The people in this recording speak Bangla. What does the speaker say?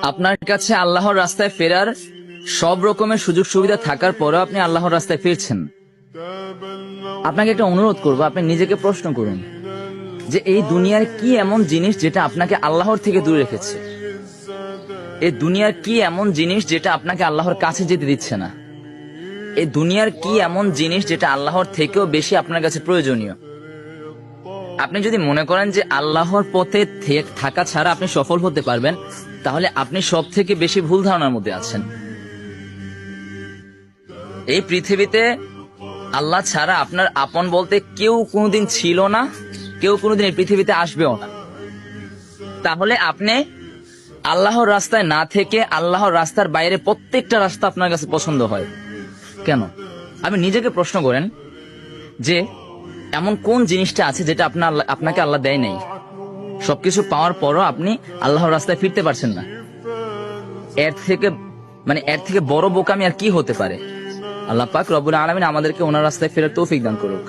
আপনার কাছে আল্লাহর রাস্তায় ফেরার সব রকমের সুযোগ সুবিধা থাকার পরেও আপনি আল্লাহর রাস্তায় ফিরছেন। আপনাকে একটা অনুরোধ করব, আপনি নিজেকে প্রশ্ন করুন যে এই দুনিয়ার কি এমন জিনিস যেটা আপনাকে আল্লাহর থেকে দূরে রেখেছে? এই দুনিয়ার কি এমন জিনিস যেটা আপনাকে আল্লাহর কাছে যেতে দিচ্ছে না? এই দুনিয়ার কি এমন জিনিস যেটা আল্লাহর থেকেও বেশি আপনার কাছে প্রয়োজনীয়? আপনি যদি মনে করেন যে আল্লাহর পথে থাকা ছাড়া আপনি সফল হতে পারবেন, তাহলে আপনি সব থেকে বেশি ভুল ধারণার মধ্যে আছেন। এই পৃথিবীতে আল্লাহ ছাড়া আপনার আপন বলতে কেউ কোনোদিন ছিল না, কেউ কোনোদিন এই পৃথিবীতে আসবেও না। তাহলে আপনি আল্লাহর রাস্তায় না থেকে আল্লাহর রাস্তার বাইরে প্রত্যেকটা রাস্তা আপনার কাছে পছন্দ হয় কেন? আপনি নিজেকে প্রশ্ন করেন যে এমন কোন জিনিসটা আছে যেটা আপনাকে আল্লাহ দেয় নাই? সবকিছু পাওয়ার পরও আপনি আল্লাহর রাস্তায় ফিরতে পারছেন না। এর থেকে বড় বোকামি আর কি হতে পারে? আল্লাহ পাক রব্বুল আলামিন আমাদেরকে ওনার রাস্তায় ফেরার তৌফিক দান করুক।